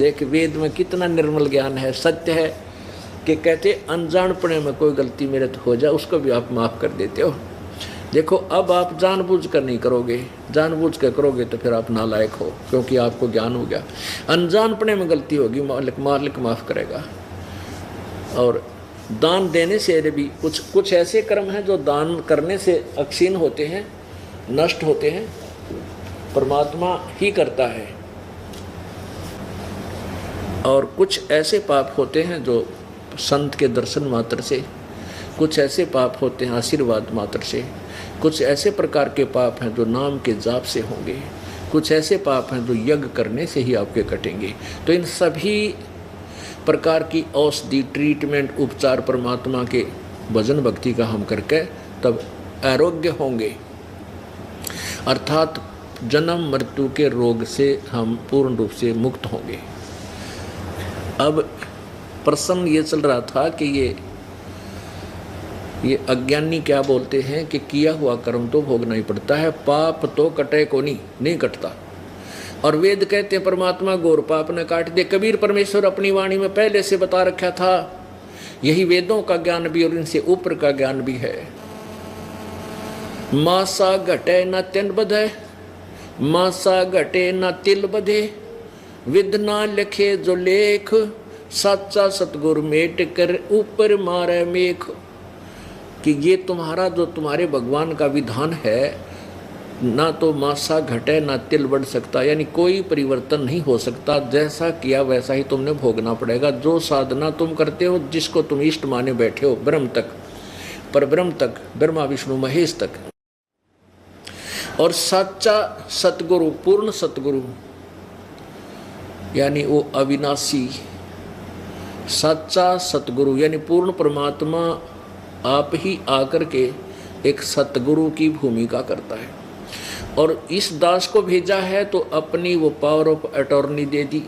देख वेद में कितना निर्मल ज्ञान है, सत्य है कि कहते अनजानपने में कोई गलती मेरे तो हो जाए उसको भी आप माफ़ कर देते हो। देखो अब आप जानबूझ कर नहीं करोगे, जानबूझ कर करोगे तो फिर आप नालायक हो, क्योंकि आपको ज्ञान हो गया। अनजानपने में गलती होगी, मालिक माफ़ करेगा। और दान देने से भी कुछ ऐसे कर्म हैं जो दान करने से अक्षीण होते हैं, नष्ट होते हैं, परमात्मा ही करता है। और कुछ ऐसे पाप होते हैं जो संत के दर्शन मात्र से, कुछ ऐसे पाप होते हैं आशीर्वाद मात्र से, कुछ ऐसे प्रकार के पाप हैं जो नाम के जाप से होंगे, कुछ ऐसे पाप हैं जो यज्ञ करने से ही आपके कटेंगे। तो इन सभी प्रकार की औषधि, ट्रीटमेंट, उपचार परमात्मा के भजन भक्ति का हम करके तब आरोग्य होंगे, अर्थात जन्म मृत्यु के रोग से हम पूर्ण रूप से मुक्त होंगे। अब प्रसंग ये चल रहा था कि ये अज्ञानी क्या बोलते हैं कि किया हुआ कर्म तो भोगना ही पड़ता है, पाप तो कटे को नहीं कटता। और वेद कहते हैं परमात्मा गौर पाप ने काट दे। कबीर परमेश्वर अपनी वाणी में पहले से बता रखा था, यही वेदों का ज्ञान भी और इनसे ऊपर का ज्ञान भी है। मासा घटे न तिल बधे, मासा घटे न तिल बधे, विद ना लिखे जो लेख, सच्चा सतगुरु मेट कर ऊपर मारे मेख। कि ये तुम्हारा जो तुम्हारे भगवान का विधान है, ना तो मासा घटे ना तिल बढ़ सकता, यानी कोई परिवर्तन नहीं हो सकता। जैसा किया वैसा ही तुमने भोगना पड़ेगा। जो साधना तुम करते हो, जिसको तुम इष्ट माने बैठे हो, ब्रह्म तक, पर ब्रह्म तक, ब्रह्मा विष्णु महेश तक, और सच्चा सतगुरु, पूर्ण सतगुरु, यानी वो अविनाशी सच्चा सतगुरु, यानी पूर्ण परमात्मा आप ही आकर के एक सतगुरु की भूमिका करता है। और इस दास को भेजा है तो अपनी वो पावर ऑफ अटॉर्नी दे दी।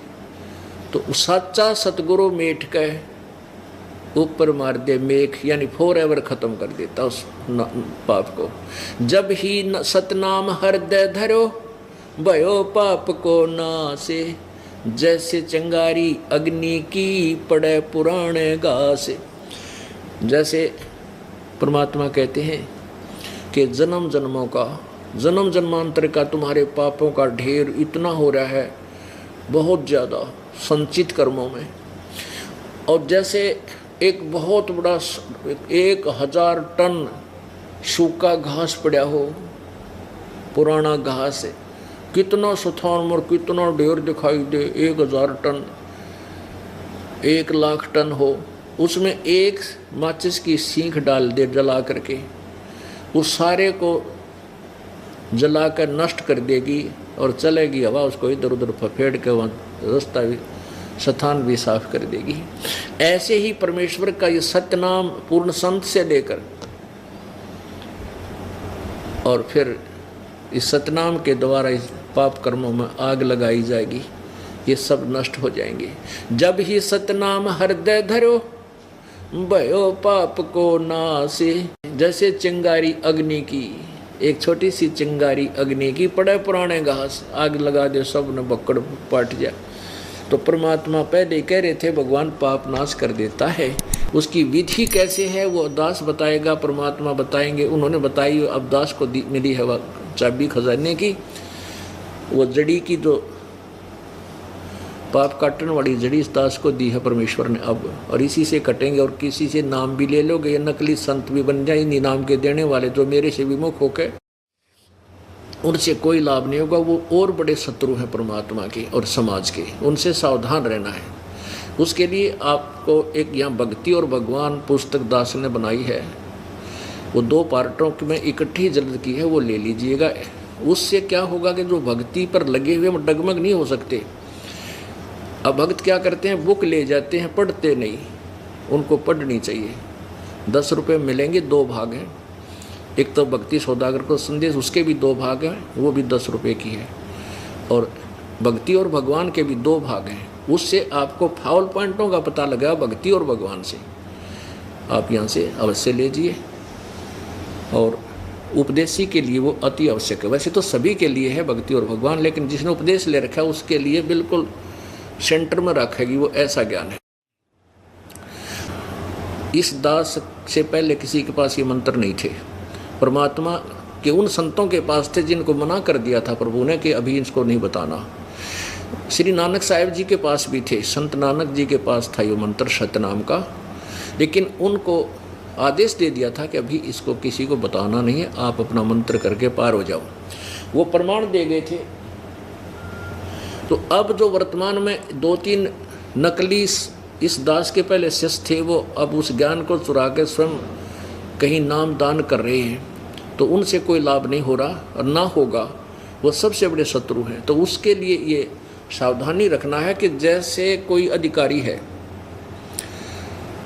तो सच्चा सतगुरु मेट के ऊपर मार दे मेख, यानी फॉर एवर खत्म कर देता उस पाप को। जब ही सतनाम हृदय धरो, भयो पाप को नासे, जैसे चिंगारी अग्नि की पड़े पुराने घास। जैसे परमात्मा कहते हैं कि जन्म जन्मों का, जन्म जन्मांतर का तुम्हारे पापों का ढेर इतना हो रहा है, बहुत ज़्यादा संचित कर्मों में। और जैसे एक बहुत बड़ा 1000 टन सूखा घास पड़ा हो, पुराना घास, कितना सुथान और कितना ढेर दिखाई दे, 1000 टन, 1,00,000 टन हो, उसमें एक माचिस की सीख डाल दे जला करके, उस सारे को जलाकर नष्ट कर देगी और चलेगी हवा, उसको इधर उधर फफेड़ के वहाँ रास्ता भी, स्थान भी साफ कर देगी। ऐसे ही परमेश्वर का ये सत्यनाम पूर्ण संत से लेकर और फिर इस सतनाम के द्वारा इस पाप कर्मों में आग लगाई जाएगी, ये सब नष्ट हो जाएंगे। जब ही सतनाम हृदय धरो, भयो पाप को नासे। जैसे चिंगारी अग्नि की, एक छोटी सी चिंगारी अग्नि की, पड़े पुराने घास, आग लगा दे, सब न बक्कड़ पाट जाए। तो परमात्मा पहले कह रहे थे भगवान पाप नाश कर देता है, उसकी विधि कैसे है वो दास बताएगा, परमात्मा बताएंगे। उन्होंने बताई, अब दास को मिली है चाबी खजाने की, वो जड़ी की जो पाप काटने वाली जड़ी इस दास को दी है परमेश्वर ने अब, और इसी से कटेंगे। और किसी से नाम भी ले लोगे, ये नकली संत भी बन जाए, इन्हीं नाम के देने वाले जो मेरे से विमुख होकर, उनसे कोई लाभ नहीं होगा। वो और बड़े शत्रु हैं परमात्मा के और समाज के, उनसे सावधान रहना है। उसके लिए आपको एक यहाँ भक्ति और भगवान पुस्तक दास ने बनाई है, वो 2 पार्टों में इकट्ठी जल्द की है, वो ले लीजिएगा। उससे क्या होगा कि जो भक्ति पर लगे हुए वो डगमग नहीं हो सकते। अब भक्त क्या करते हैं, बुक ले जाते हैं, पढ़ते नहीं, उनको पढ़नी चाहिए। 10 रुपये मिलेंगे, 2 भाग हैं। एक तो भक्ति सौदागर को संदेश, उसके भी 2 भाग हैं, वो भी 10 रुपये की है। और भक्ति और भगवान के भी 2 भाग हैं। उससे आपको फाउल पॉइंटों का पता लगा भक्ति और भगवान से। आप यहाँ से अवश्य लीजिए। और उपदेशी के लिए वो अति आवश्यक है। वैसे तो सभी के लिए है भक्ति और भगवान, लेकिन जिसने उपदेश ले रखा है उसके लिए बिल्कुल सेंटर में रखेगी, वो ऐसा ज्ञान है। इस दास से पहले किसी के पास ये मंत्र नहीं थे। परमात्मा के उन संतों के पास थे जिनको मना कर दिया था प्रभु ने कि अभी इसको नहीं बताना। श्री नानक साहिब जी के पास भी थे, संत नानक जी के पास था ये मंत्र सतनाम का, लेकिन उनको आदेश दे दिया था कि अभी इसको किसी को बताना नहीं है, आप अपना मंत्र करके पार हो जाओ। वो प्रमाण दे गए थे। तो अब जो वर्तमान में 2-3 नकली इस दास के पहले शिष्य थे, वो अब उस ज्ञान को चुरा के स्वयं कहीं नाम दान कर रहे हैं, तो उनसे कोई लाभ नहीं हो रहा और ना होगा। वो सबसे बड़े शत्रु हैं। तो उसके लिए ये सावधानी रखना है कि जैसे कोई अधिकारी है,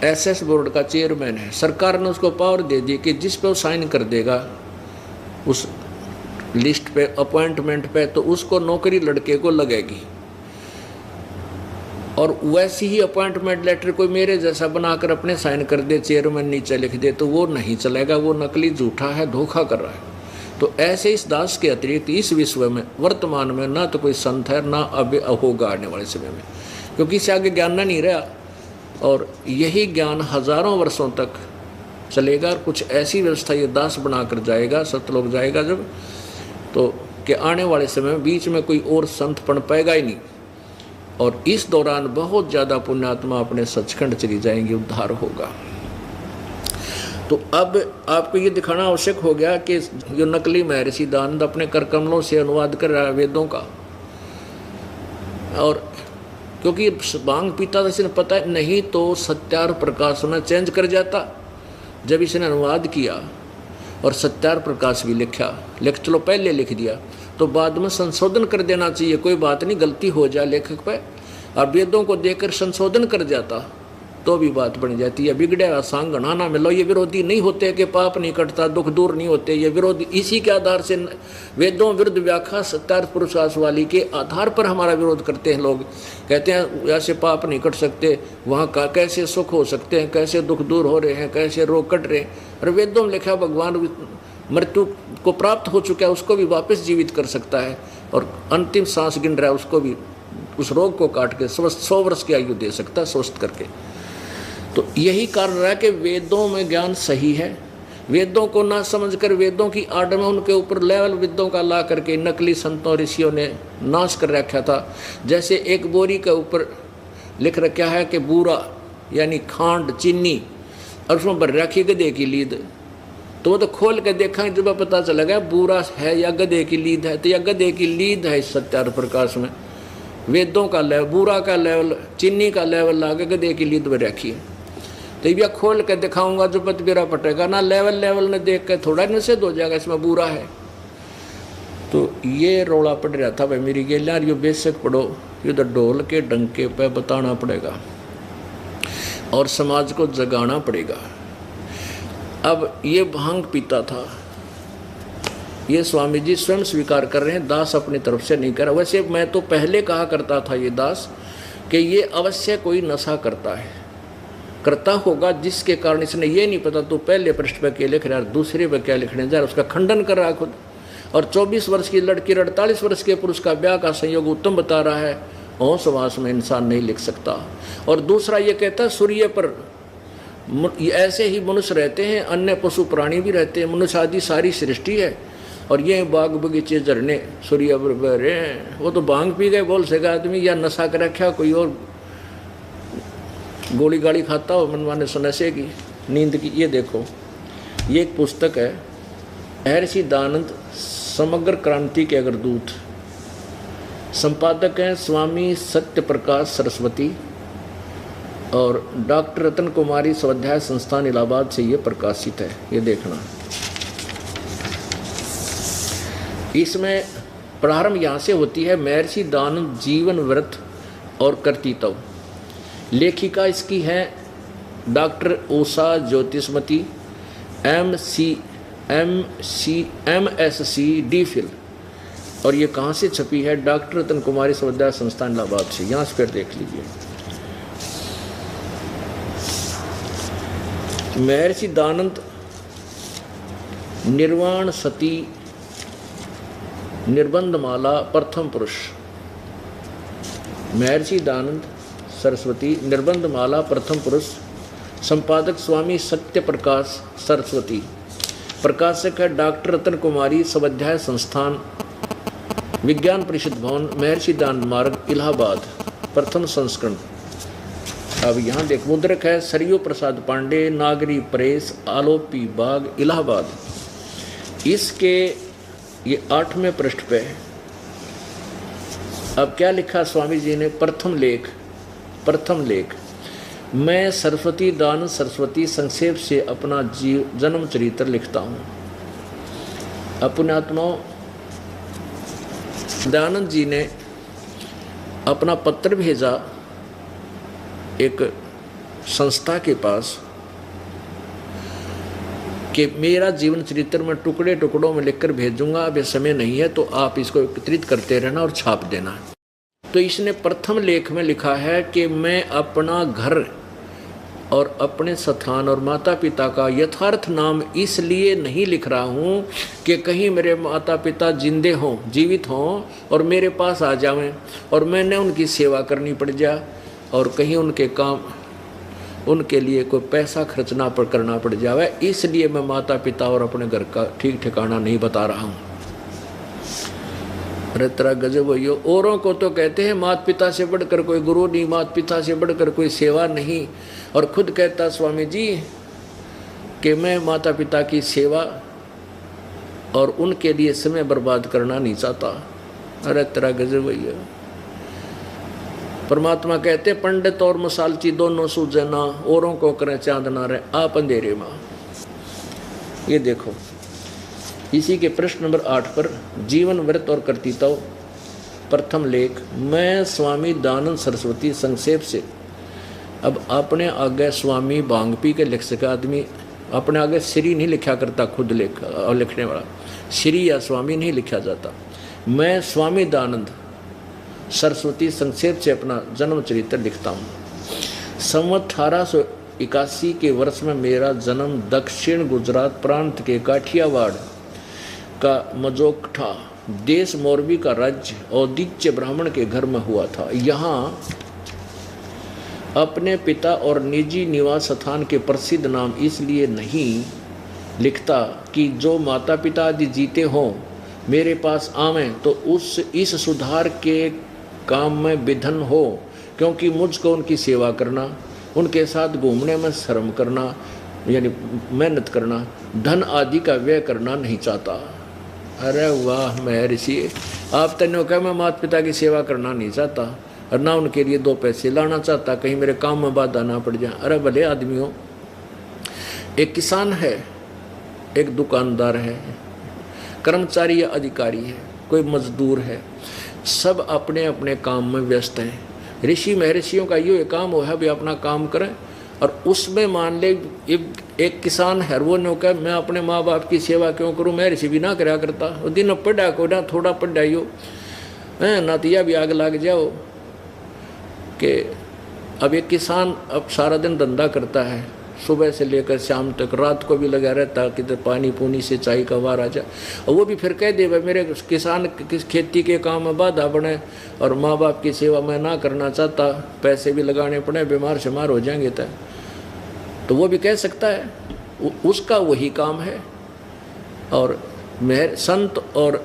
एसएस बोर्ड का चेयरमैन है, सरकार ने उसको पावर दे दी कि जिस पे वो साइन कर देगा उस लिस्ट पे, अपॉइंटमेंट पे, तो उसको नौकरी लड़के को लगेगी। और वैसी ही अपॉइंटमेंट लेटर कोई मेरे जैसा बनाकर अपने साइन कर दे, चेयरमैन नीचे लिख दे, तो वो नहीं चलेगा, वो नकली झूठा है, धोखा कर रहा है। तो ऐसे इस दास के अतिरिक्त इस विश्व में वर्तमान में ना तो कोई संत है, ना अब होगा आने वाले समय में, क्योंकि इससे आगे ज्ञान नहीं रहा। और यही ज्ञान हजारों वर्षों तक चलेगा। कुछ ऐसी व्यवस्था ये दास बनाकर जाएगा, सतलोक जाएगा जब, तो कि आने वाले समय में बीच में कोई और संत पन पाएगा ही नहीं। और इस दौरान बहुत ज़्यादा पुण्यात्मा अपने सचखंड चली जाएंगी, उद्धार होगा। तो अब आपको ये दिखाना आवश्यक हो गया कि जो नकली महर्षि दानंद अपने कर कमलों से अनुवाद कर रहा है वेदों का, और क्योंकि भांग पीता था, इसने पता नहीं तो सत्यार प्रकाश में चेंज कर जाता। जब इसने अनुवाद किया और सत्यार प्रकाश भी लिख चलो पहले लिख दिया, तो बाद में संशोधन कर देना चाहिए, कोई बात नहीं, गलती हो जाए लेखक पे, और वेदों को देखकर संशोधन कर जाता तो भी बात बन जाती है। बिगड़े सांग गणाना मिलो, ये विरोधी नहीं होते कि पाप नहीं कटता, दुख दूर नहीं होते, ये विरोधी इसी के आधार से वेदों विरुद्ध व्याख्या सत्यार पुरुषार्थ वाली के आधार पर हमारा विरोध करते हैं। लोग कहते हैं ऐसे पाप नहीं कट सकते, वहाँ का कैसे सुख हो सकते हैं, कैसे दुख दूर हो रहे हैं, कैसे रोग कट रहे हैं। और वेदों में लिखा भगवान मृत्यु को प्राप्त हो चुका है, उसको भी वापस जीवित कर सकता है, और अंतिम सांस गिन रहा है उसको भी, उस रोग को काट के 100 वर्ष की आयु दे सकता है स्वस्थ करके। तो यही कारण है कि वेदों में ज्ञान सही है। वेदों को ना समझकर वेदों की आड़ में उनके ऊपर लेवल विद्यों का ला करके नकली संतों ऋषियों ने नाश कर रखा था। जैसे एक बोरी के ऊपर लिख रखा है कि बूरा यानी खांड चीनी, और उसमें भर रखी गधे की लीद, तो वो तो खोल के देखा जब पता चलेगा बूरा है या गधे की लीद है, तो यह गधे की लीद है। इस सत्यार प्रकाश में वेदों का लेवल, बूरा का लेवल, चीनी का लेवल ला के गधे की लीद में रखी है। तो ये खोल के दिखाऊंगा जो पत बेरा पटेगा ना, लेवल ने देख के थोड़ा निषेध हो जाएगा इसमें बुरा है। तो ये रोड़ा पड़ रहा था भाई मेरी गेल यार, ये बेशक पढ़ो, ये तो ढोल के डंके पे बताना पड़ेगा और समाज को जगाना पड़ेगा। अब ये भांग पीता था, ये स्वामी जी स्वयं स्वीकार कर रहे हैं, दास अपनी तरफ से नहीं कर रहा। वैसे मैं तो पहले कहा करता था ये दास कि ये अवश्य कोई नशा करता होगा, जिसके कारण इसने ये नहीं पता तो पहले पृष्ठ पर क्या लिख रहा है, दूसरे पर क्या लिखने जा रहा है, उसका खंडन कर रहा है खुद। और 24 वर्ष की लड़की 48 वर्ष के पुरुष का ब्याह का संयोग उत्तम बता रहा है, होश में इंसान नहीं लिख सकता। और दूसरा ये कहता है सूर्य पर ऐसे ही मनुष्य रहते हैं, अन्य पशु प्राणी भी रहते हैं, मनुष्य आदि सारी सृष्टि है। और ये बाग बगीचे झरने सूर्य पर बह रहे हैं, वो तो भांग पी गए बोल सका आदमी, या नशा कर रखा कोई और गोली गाड़ी खाता हो मनमाने नशे की नींद की। ये देखो, ये एक पुस्तक है महर्षि दानंद समग्र क्रांति के अग्रदूत, संपादक हैं स्वामी सत्य प्रकाश सरस्वती, और डॉक्टर रतन कुमारी स्वाध्याय संस्थान इलाहाबाद से ये प्रकाशित है। ये देखना, इसमें प्रारंभ यहाँ से होती है, महर्षि दानंद जीवन व्रत और कर्तृत्व। लेखिका इसकी है डॉक्टर उषा ज्योतिषमती, MSc DPhil, और ये कहाँ से छपी है, डॉक्टर रतन कुमारी स्वाध्याय संस्थान इलाहाबाद से। यहाँ से फिर देख लीजिए, महर्षि दानंद निर्वाण सती निर्बंधमाला प्रथम पुरुष, महर्षि दयानंद सरस्वती, निर्बंध माला प्रथम पुरुष, संपादक स्वामी सत्य प्रकाश सरस्वती, प्रकाशक है डॉक्टर रतन कुमारी, स्वाध्याय संस्थान, विज्ञान परिषद भवन, महर्षि दयानंद मार्ग, इलाहाबाद, प्रथम संस्करण। अब यहाँ देख, मुद्रक है सरयू प्रसाद पांडे, नागरी प्रेस, आलोपी बाग, इलाहाबाद। इसके ये 8वें पृष्ठ पे है। अब क्या लिखा स्वामी जी ने? प्रथम लेख, मैं सरस्वती दयानंद सरस्वती संक्षेप से अपना जन्म चरित्र लिखता हूँ। अपने आत्माओं, दयानंद जी ने अपना पत्र भेजा एक संस्था के पास कि मेरा जीवन चरित्र में टुकड़े टुकड़ों में लिखकर भेजूंगा, अब ये समय नहीं है तो आप इसको एकत्रित करते रहना और छाप देना। तो इसने प्रथम लेख में लिखा है कि मैं अपना घर और अपने स्थान और माता पिता का यथार्थ नाम इसलिए नहीं लिख रहा हूँ कि कहीं मेरे माता पिता जिंदे हों, जीवित हों और मेरे पास आ जाएं और मैंने उनकी सेवा करनी पड़ जाए और कहीं उनके काम, उनके लिए कोई पैसा खर्चना करना पड़ जाए, इसलिए मैं माता पिता और अपने घर का ठीक ठिकाना नहीं बता रहा हूँ। अरे तेरा गजब हो। औरों को तो कहते हैं माता पिता से बढ़कर कोई गुरु नहीं, माता पिता से बढ़कर कोई सेवा नहीं, और खुद कहता स्वामी जी कि मैं माता पिता की सेवा और उनके लिए समय बर्बाद करना नहीं चाहता। अरे तेरा गजब भैया। परमात्मा कहते पंडित और मसालची दोनों सूझे ना, औरों को करें चांदना रहे आप अंधेरे में। ये देखो इसी के प्रश्न नंबर 8 पर जीवन व्रत और कर्तृत्व, प्रथम लेख, मैं स्वामी दयानंद सरस्वती संक्षेप से। अब अपने आगे स्वामी भांग पी के लिख सका आदमी, अपने आगे श्री नहीं लिखा करता, खुद लिखने वाला श्री या स्वामी नहीं लिखा जाता। मैं स्वामी दयानंद सरस्वती संक्षेप से अपना जन्म चरित्र लिखता हूँ। संवत 1881 के वर्ष में मेरा जन्म दक्षिण गुजरात प्रांत के काठियावाड़ का मजोकठा देश, मोरबी का राज्य, औदिच्य ब्राह्मण के घर में हुआ था। यहाँ अपने पिता और निजी निवास स्थान के प्रसिद्ध नाम इसलिए नहीं लिखता कि जो माता पिता आदि जीते हों मेरे पास आवें तो इस सुधार के काम में विधन हो, क्योंकि मुझको उनकी सेवा करना, उनके साथ घूमने में श्रम करना यानी मेहनत करना, धन आदि का व्यय करना नहीं चाहता। अरे वाह महर्षि, आप तने कहा मैं माता पिता की सेवा करना नहीं चाहता और ना उनके लिए 2 पैसे लाना चाहता, कहीं मेरे काम में बाधा ना पड़ जाए। अरे भले आदमी हो, एक किसान है, एक दुकानदार है, कर्मचारी या अधिकारी है, कोई मजदूर है, सब अपने अपने काम में व्यस्त हैं। ऋषि महर्षियों का ये काम हो है भी अपना काम करें, और उसमें मान ले एक किसान है, वो ने कहा मैं अपने माँ बाप की सेवा क्यों करूँ, महर्षि भी ना करा करता, वो दिन पढ़ा को ना थोड़ा पढ़ाइयो है ना, तो यह भी आग लग जाओ कि अब एक किसान अब सारा दिन धंधा करता है, सुबह से लेकर शाम तक, रात को भी लगा रहता कि तो पानी पूनी से चाय का वार आ जाए, और वो भी फिर कह दे भाई मेरे किसान किस खेती के काम में बाधा बने और माँ बाप की सेवा मैं ना करना चाहता, पैसे भी लगाने पड़े, बीमार शमार हो जाएंगे तो वो भी कह सकता है, उसका वही काम है। और संत और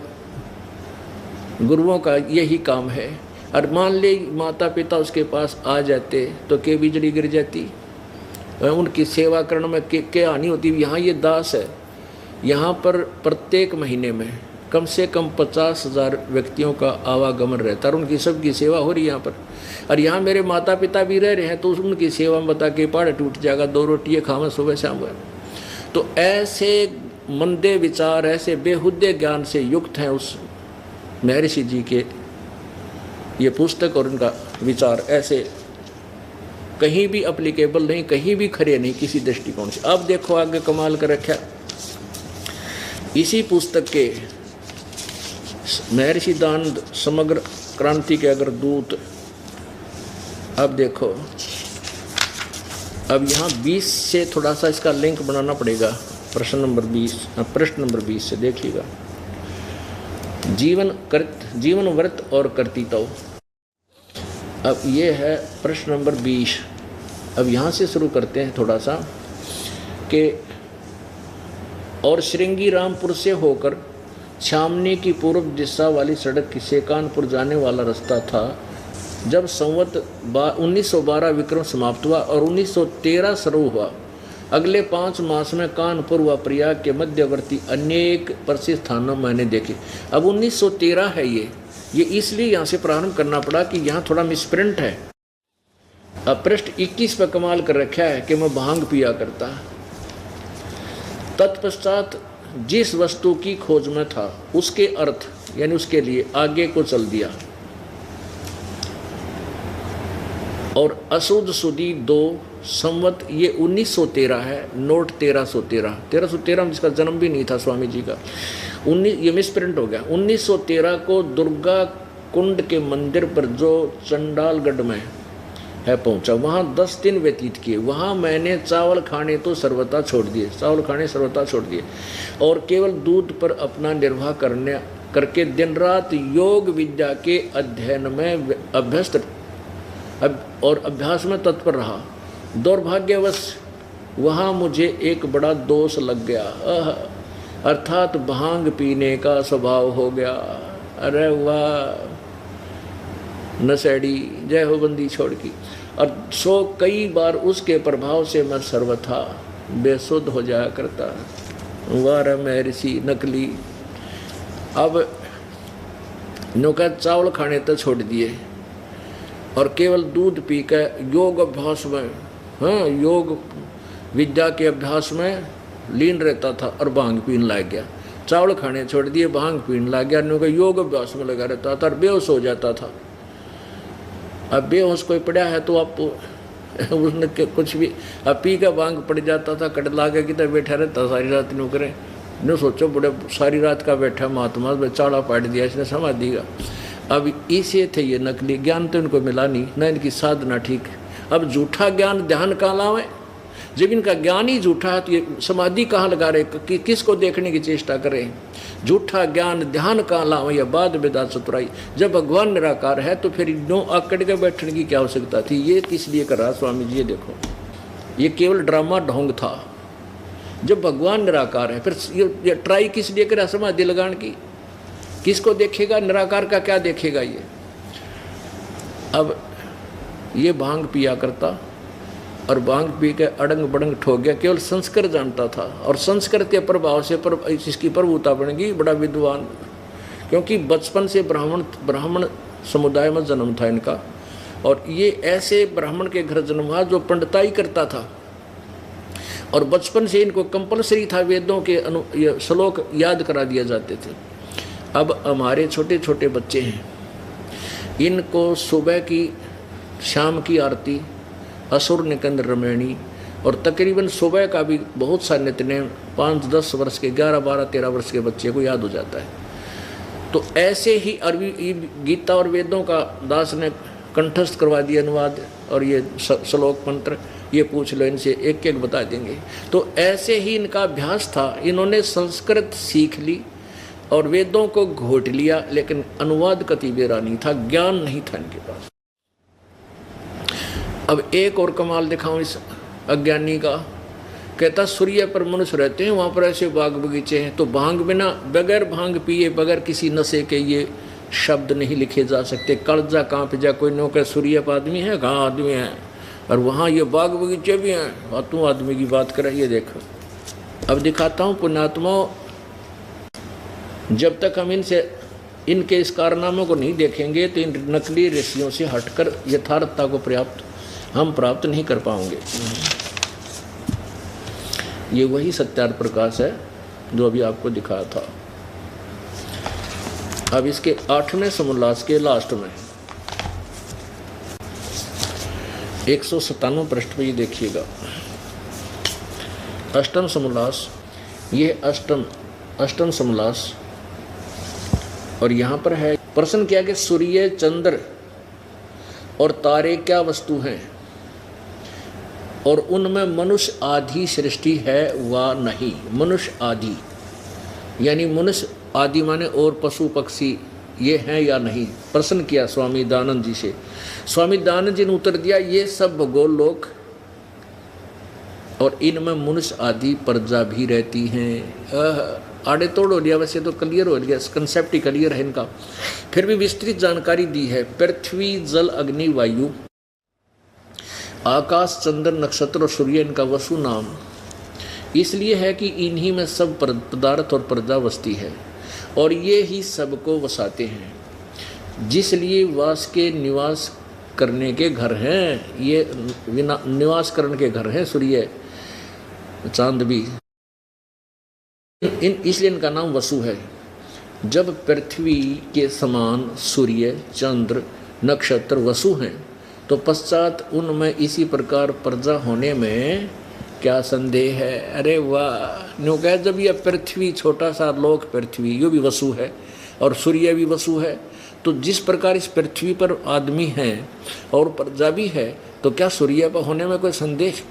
गुरुओं का यही काम है। और मान ले माता पिता उसके पास आ जाते तो के बिजली गिर जाती, उनकी सेवा करने में क्या हानि होती। यहाँ ये दास है, यहाँ पर प्रत्येक महीने में कम से कम 50,000 व्यक्तियों का आवागमन रहता है और उनकी सबकी सेवा हो रही है यहाँ पर। और यहाँ मेरे माता पिता भी रह रहे हैं तो उनकी सेवा में बता के पहाड़ टूट जाएगा, 2 रोटियाँ खावा सुबह शाम हुआ। तो ऐसे मंदे विचार, ऐसे बेहुदे ज्ञान से युक्त हैं उस महर्षि जी के ये पुस्तक और उनका विचार ऐसे कहीं भी अप्लीकेबल नहीं, कहीं भी खरे नहीं किसी दृष्टिकोण से। अब देखो आगे कमाल कर रखा, इसी पुस्तक के महर्षि दयानंद समग्र क्रांति के अगर दूत, अब देखो अब यहाँ 20 से थोड़ा सा इसका लिंक बनाना पड़ेगा। प्रश्न नंबर 20 से देखिएगा, जीवन व्रत और कर्तृत्व। अब ये है प्रश्न नंबर 20। अब यहाँ से शुरू करते हैं थोड़ा सा कि और श्रृंगी रामपुर से होकर छामनी की पूर्व दिशा वाली सड़क से कानपुर जाने वाला रास्ता था। जब संवत 1912 विक्रम समाप्त हुआ और 1913 शुरू हुआ, अगले 5 मास में कानपुर व प्रयाग के मध्यवर्ती अनेक प्रसिद्ध स्थानों मैंने देखे। अब 1913 है ये इसलिए यहाँ से प्रारंभ करना पड़ा कि यहाँ थोड़ा मिसप्रिंट है। अब पृष्ठ 21 पर कमाल कर रखा है कि मैं भांग पिया करता। तत्पश्चात जिस वस्तु की खोज में था उसके अर्थ यानी उसके लिए आगे को चल दिया और असुद सुदी 2 संवत ये 1913 है, नोट 1313 में जिसका जन्म भी नहीं था स्वामी जी का, ये मिसप्रिंट हो गया। 1913 को दुर्गा कुंड के मंदिर पर जो चंडालगढ़ में है पहुंचा, वहाँ 10 दिन व्यतीत किए। वहाँ मैंने चावल खाने तो सर्वथा छोड़ दिए और केवल दूध पर अपना निर्वाह करके दिन रात योग विद्या के अध्ययन में अभ्यास में तत्पर रहा। दुर्भाग्यवश वहाँ मुझे एक बड़ा दोष लग गया, अर्थात भांग पीने का स्वभाव हो गया। अरे वाह नशेड़ी, जय हो बंदी छोड़ की। और सो कई बार उसके प्रभाव से मैं सर्वथा बेसुध हो जाया करता। वार मैं ऋषि नकली। अब नौका चावल खाने तो छोड़ दिए और केवल दूध पी कर योग अभ्यास में, योग विद्या के अभ्यास में लीन रहता था और भांग पीने लग गया। चावल खाने छोड़ दिए, भांग पीने लग गया, नौका योग अभ्यास में लगा रहता था और बेहोश हो जाता था। अब बेहोश कोई पड़ा है तो आप उसने कुछ भी अब पी का भांग पड़ जाता था, कट ला के कितना बैठा रहता सारी रात न्यू करें नो सोचो बड़े सारी रात का बैठा महात्मा चाड़ा पाट दिया इसने समाधि का। अब इसे थे ये नकली ज्ञान तो इनको मिला नहीं, ना इनकी साधना ठीक। अब झूठा ज्ञान ध्यान कहाँ लावे, जब इनका ज्ञान ही झूठा है तो ये समाधि कहाँ लगा रहे, किसको देखने की चेष्टा करें। झूठा ज्ञान ध्यान कहाँ लावे या बाद बेदात चतुराई। जब भगवान निराकार है तो फिर नो आकड़ के बैठने की क्या आवश्यकता थी। ये किस लिए कर रहा स्वामी जी, ये देखो ये केवल ड्रामा ढोंग था। जब भगवान निराकार है फिर ये ट्राई किस लिए करा समाधि लगाने की, किसको देखेगा, निराकार का क्या देखेगा ये। अब ये भांग पिया करता और भांग पी के अड़ंग बड़ंग ठोक गया, केवल संस्कृत जानता था और संस्कृत के प्रभाव से इसकी प्रभुता बन गई, बड़ा विद्वान। क्योंकि बचपन से ब्राह्मण समुदाय में जन्म था इनका और ये ऐसे ब्राह्मण के घर जन्म हुआ जो पंडिताई करता था और बचपन से इनको कंपलसरी था वेदों के श्लोक याद करा दिए जाते थे। अब हमारे छोटे छोटे बच्चे हैं, इनको सुबह की शाम की आरती, असुर निकंद रमणी और तकरीबन सुबह का भी बहुत सा नित्यनेम 5-10 वर्ष के 11-12-13 वर्ष के बच्चे को याद हो जाता है। तो ऐसे ही अरबी गीता और वेदों का दास ने कंठस्थ करवा दिया अनुवाद और ये श्लोक मंत्र, ये पूछ लो इनसे, एक एक बता देंगे। तो ऐसे ही इनका अभ्यास था, इन्होंने संस्कृत सीख ली और वेदों को घोट लिया, लेकिन अनुवाद कति बेरा नहीं था, ज्ञान नहीं था इनके पास। अब एक और कमाल दिखाऊं इस अज्ञानी का, कहता सूर्य पर मनुष्य रहते हैं, वहाँ पर ऐसे बाग बगीचे हैं, तो भांग बिना बगैर भांग पिए बगैर किसी नशे के ये शब्द नहीं लिखे जा सकते। कलजा कांप जा, कोई नौकर सूर्य पर आदमी है, कहाँ आदमी है, और वहाँ ये बाग बगीचे भी हैं, तू आदमी की बात करे। ये देखो अब दिखाता हूँ पुण्यात्माओं, जब तक हम इनके इस कारनामों को नहीं देखेंगे तो इन नकली ऋषियों से हटकर यथार्थता को हम प्राप्त नहीं कर पाएंगे। ये वही सत्यार्थ प्रकाश है जो अभी आपको दिखाया था। अब इसके 8वें समोल्लास के लास्ट में 197 पृष्ठ पे ये देखिएगा, अष्टम समोल्लास, ये अष्टम समोल्लास। और यहाँ पर है प्रश्न किया कि सूर्य, चंद्र और तारे क्या वस्तु हैं और उनमें मनुष्य आदि सृष्टि है व नहीं। मनुष्य आदि यानी मनुष्य आदि माने और पशु पक्षी ये हैं या नहीं, प्रश्न किया स्वामी दयानंद जी से। स्वामी दयानंद जी ने उत्तर दिया, ये सब भगोल लोक और इनमें मनुष्य आदि प्रजा भी रहती हैं। आड़े तोड़ हो गया, वैसे तो क्लियर हो गया, कंसेप्ट ही क्लियर है इनका। फिर भी विस्तृत जानकारी दी है। पृथ्वी, जल, अग्नि, वायु, आकाश, चंद्र, नक्षत्र और सूर्य इनका वसु नाम इसलिए है कि इन्हीं में सब पदार्थ और प्रजा बसती है और ये ही सबको वसाते हैं। जिसलिए वास के निवास करने के घर हैं, ये निवास करने के घर हैं सूर्य चांद भी, इसलिए इनका नाम वसु है। जब पृथ्वी के समान सूर्य, चंद्र, नक्षत्र वसु हैं तो पश्चात उनमें इसी प्रकार प्रजा होने में क्या संदेह है। अरे वाह, न्यू कह, जब यह पृथ्वी, छोटा सा लोक पृथ्वी, ये भी वसु है और सूर्य भी वसु है, तो जिस प्रकार इस पृथ्वी पर आदमी हैं और प्रजा भी है, तो क्या सूर्य पर होने में कोई संदेह,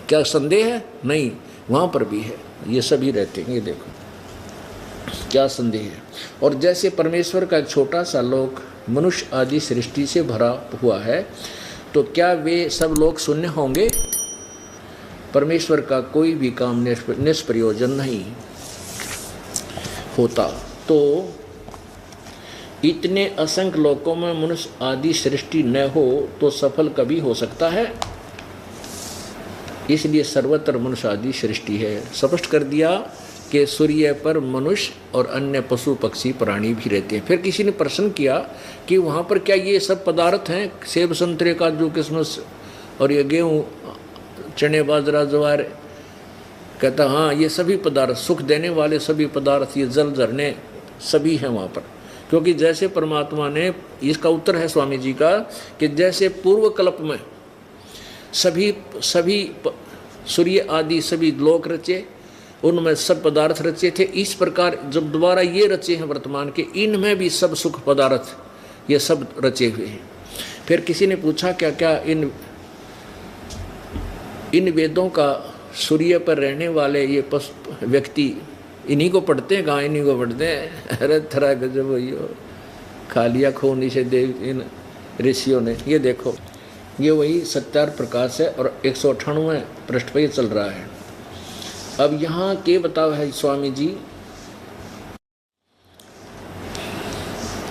क्या संदेह है? नहीं, वहाँ पर भी है, ये सभी रहते हैं। ये देखो क्या संदेह है। और जैसे परमेश्वर का छोटा सा लोक मनुष्य आदि सृष्टि से भरा हुआ है, तो क्या वे सब लोग शून्य होंगे? परमेश्वर का कोई भी काम निष्प्रयोजन नहीं होता। तो इतने असंख्य लोकों में मनुष्य आदि सृष्टि न हो तो सफल कभी हो सकता है? इसलिए सर्वत्र मनुष्य आदि सृष्टि है। स्पष्ट कर दिया कि सूर्य पर मनुष्य और अन्य पशु पक्षी प्राणी भी रहते हैं। फिर किसी ने प्रश्न किया कि वहाँ पर क्या ये सब पदार्थ हैं, सेब, संतरे, काजू, किशमिश और ये गेहूँ, चने, बाजरा, ज्वार? कहता हाँ, ये सभी पदार्थ, सुख देने वाले सभी पदार्थ, ये जल, झरने सभी हैं वहाँ पर। क्योंकि जैसे परमात्मा ने, इसका उत्तर है स्वामी जी का, कि जैसे पूर्व कल्प में सभी सूर्य आदि सभी लोक रचे, उनमें सब पदार्थ रचे थे, इस प्रकार जब दोबारा ये रचे हैं वर्तमान के, इनमें भी सब सुख पदार्थ ये सब रचे हुए हैं। फिर किसी ने पूछा क्या क्या इन वेदों का सूर्य पर रहने वाले ये व्यक्ति इन्हीं को पढ़ते हैं? कहाँ इन्हीं को पढ़ते हैं? अरे थरा गजब हो, खा लिया खून इसे देव इन ऋषियों ने। ये देखो, ये वही सत्यार प्रकाश है और 198वें पृष्ठ पर ये चल रहा है। अब यहाँ के बताओ है स्वामी जी,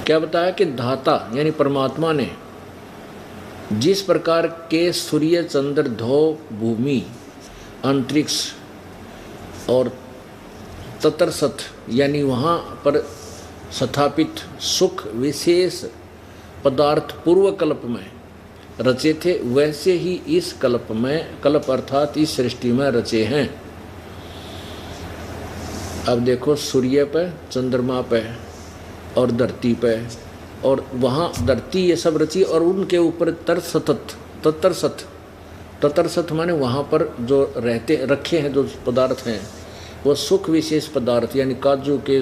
क्या बताया कि धाता यानी परमात्मा ने जिस प्रकार के सूर्य, चंद्र, ध्रुव, भूमि, अंतरिक्ष और ततरसत यानी वहाँ पर स्थापित सुख विशेष पदार्थ पूर्व कल्प में रचे थे, वैसे ही इस कल्प में, कल्प अर्थात इस सृष्टि में रचे हैं। अब देखो, सूर्य पे, चंद्रमा पे और धरती पे, और वहाँ धरती ये सब रची और उनके ऊपर ततरसत माने वहाँ पर जो रहते रखे हैं जो पदार्थ हैं वो सुख विशेष पदार्थ, यानी काजू के,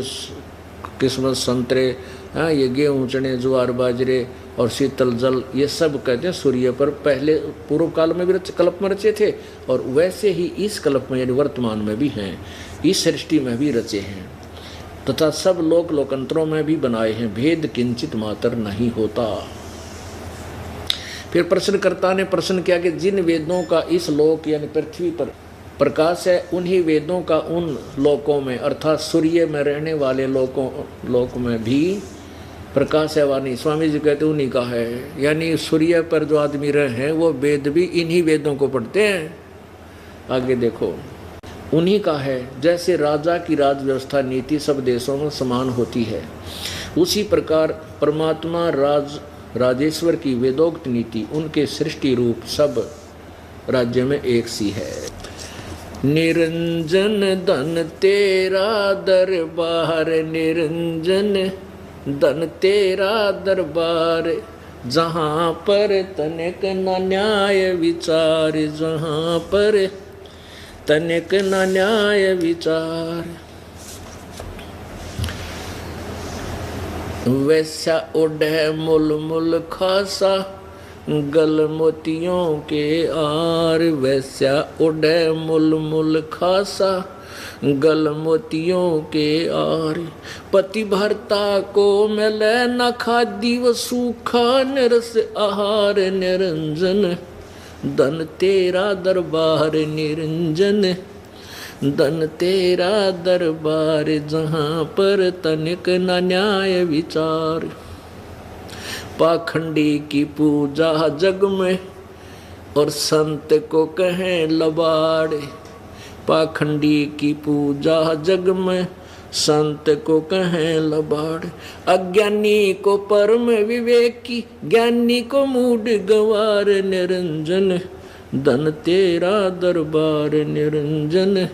किस्मत, संतरे, हाँ, ये गेहूँ, चने, ज्वार, बाजरे और शीतल जल, ये सब कहते हैं सूर्य पर पहले पूर्व काल में भी कल्प में रचे थे और वैसे ही इस कल्प में यानी वर्तमान में भी हैं, इस सृष्टि में भी रचे हैं तथा सब लोक लोकांतरों में भी बनाए हैं, भेद किंचित मात्र नहीं होता। फिर प्रश्नकर्ता ने प्रश्न किया कि जिन वेदों का इस लोक यानी पृथ्वी पर प्रकाश है, उन्हीं वेदों का उन लोकों में अर्थात सूर्य में रहने वाले लोक में भी प्रकाश है वानी? स्वामी जी कहते उन्हीं का है, यानी सूर्य पर जो आदमी रहे हैं वो वेद भी इन्हीं वेदों को पढ़ते हैं। आगे देखो, उन्हीं का है। जैसे राजा की राज व्यवस्था नीति सब देशों में समान होती है, उसी प्रकार परमात्मा राजेश्वर की वेदोक्त नीति उनके सृष्टि रूप सब राज्य में एक सी है। निरंजन धन तेरा दरबार, निरंजन धन तेरा दरबार, जहाँ पर तनिक न न्याय विचार, जहाँ पर तनिक न न्याय विचार। वैसा ओढ़े मुल मुल खासा, गल मोतियों के आर, वैस्या उड़े मुल मुल खासा, गल मोतियों के आर। पति भरता को मिले न खादी, व सूखा निरस आहार निरंजन, धन तेरा दरबार निरंजन, धन तेरा दरबार, जहाँ पर तनिक न न्याय विचार। पाखंडी की पूजा जग में, और संत को कहें लबाड़। पाखंडी की पूजा जग में, संत को कहें लबाड़। अज्ञानी को परम विवेकी, ज्ञानी को मूड गवार निरंजन, धन तेरा दरबार निरंजन,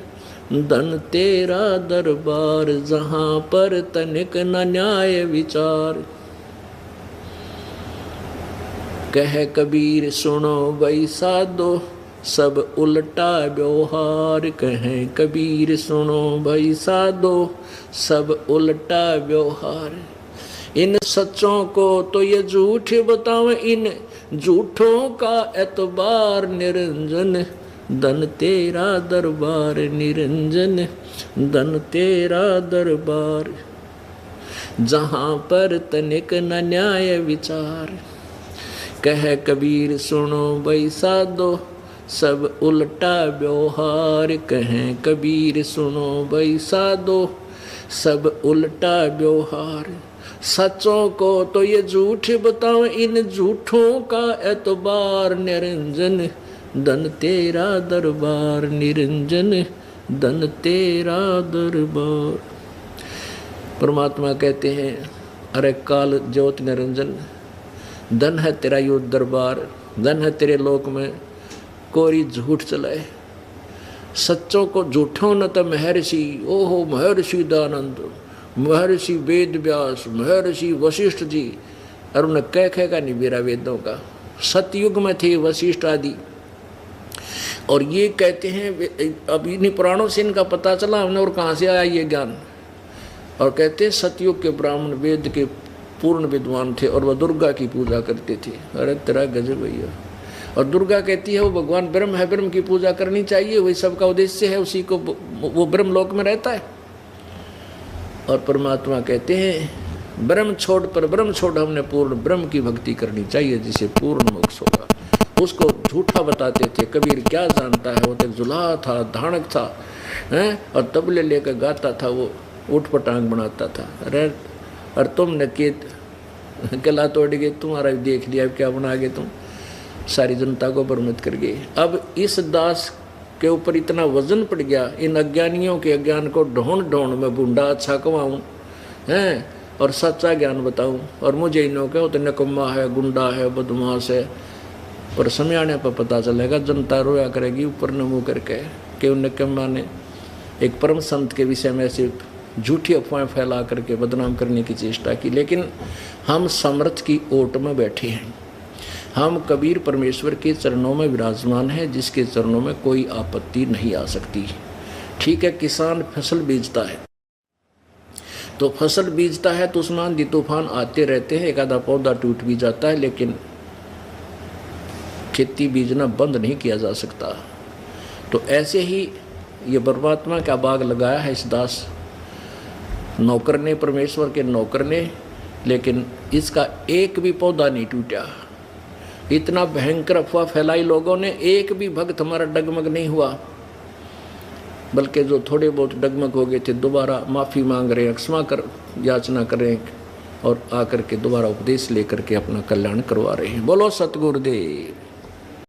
धन तेरा दरबार, जहाँ पर तनिक न न्याय विचार। कह कबीर सुनो भाई साधो, सब उल्टा व्यवहार। कहें कबीर सुनो भाई साधो, सब उल्टा व्यवहार। इन सच्चों को तो ये झूठ बताओ, इन झूठों का एतबार निरंजन, धन तेरा दरबार निरंजन, धन तेरा दरबार, जहाँ पर तनिक न न्याय विचार। कह कबीर सुनो भाई साधो, सब उल्टा व्यवहार। कहें कबीर सुनो भाई साधो, सब उल्टा व्यवहार। सच्चों को तो ये झूठ बताओ, इन झूठों का एतबार निरंजन, धन तेरा दरबार निरंजन, धन तेरा दरबार। परमात्मा कहते हैं, अरे काल ज्योत निरंजन, धन है तेरा यो दरबार, धन है तेरे लोक में कोरी झूठ चलाए। सच्चों को झूठों न तो महर्षि, ओहो महर्षि दयानंद, महर्षि वेद व्यास, महर्षि वशिष्ठ जी, और उन्हें कह का नहीं बेरा वेदों का। सतयुग में थे वशिष्ठ आदि, और ये कहते हैं, अब इन्हीं पुराणों से इनका पता चला हमने, और कहाँ से आया ये ज्ञान। और कहते हैं सतयुग के ब्राह्मण वेद के पूर्ण विद्वान थे, और वह दुर्गा की पूजा करते थे। अरे तेरा गजब भैया। और दुर्गा कहती है वो भगवान ब्रह्म है, ब्रह्म की पूजा करनी चाहिए, वही सबका उद्देश्य है, उसी को वो ब्रह्म लोक में रहता है। और परमात्मा कहते हैं ब्रह्म छोड़ पर ब्रह्म छोड़, हमने पूर्ण ब्रह्म की भक्ति करनी चाहिए, जिसे पूर्ण मोक्ष होगा। उसको झूठा बताते थे। कबीर क्या जानता है, वो तो जुलाहा था, धानक था, हैं, और तबले लेकर गाता था, वो ऊट पटांग बनाता था। अरे और तुमने गला तोड़ गए, तुम्हारा देख लिया, क्या बना गए तुम, सारी जनता को भ्रमित कर गए। अब इस दास के ऊपर इतना वजन पड़ गया, इन अज्ञानियों के अज्ञान को ढूंढ ढूंढ में बूंदा अच्छा कमाऊँ हैं, और सच्चा ज्ञान बताऊँ, और मुझे इन्हों का तो नकम्मा है, गुंडा है, बदमाश है। पर समय आने पर पता चलेगा, जनता रोया करेगी ऊपर न मुँह करके कि उन नकम्मा ने एक परम संत के विषय में ऐसे झूठी अफवाहें फैला करके बदनाम करने की चेष्टा की। लेकिन हम समर्थ की ओट में बैठे हैं, हम कबीर परमेश्वर के चरणों में विराजमान हैं, जिसके चरणों में कोई आपत्ति नहीं आ सकती। ठीक है, किसान फसल बीजता है, तो फसल बीजता है तो उसमें आंधी तूफान आते रहते हैं, एक आधा पौधा टूट भी जाता है, लेकिन खेती बीजना बंद नहीं किया जा सकता। तो ऐसे ही ये परमात्मा का बाग लगाया है इस दास नौकर ने, परमेश्वर के नौकर ने, लेकिन इसका एक भी पौधा नहीं टूटा। इतना भयंकर अफवाह फैलाई लोगों ने, एक भी भक्त हमारा डगमग नहीं हुआ, बल्कि जो थोड़े बहुत डगमग हो गए थे दोबारा माफ़ी मांग रहे हैं, क्षमा कर याचना कर रहे हैं, और आकर के दोबारा उपदेश लेकर के अपना कल्याण करवा रहे हैं। बोलो सतगुरुदेव।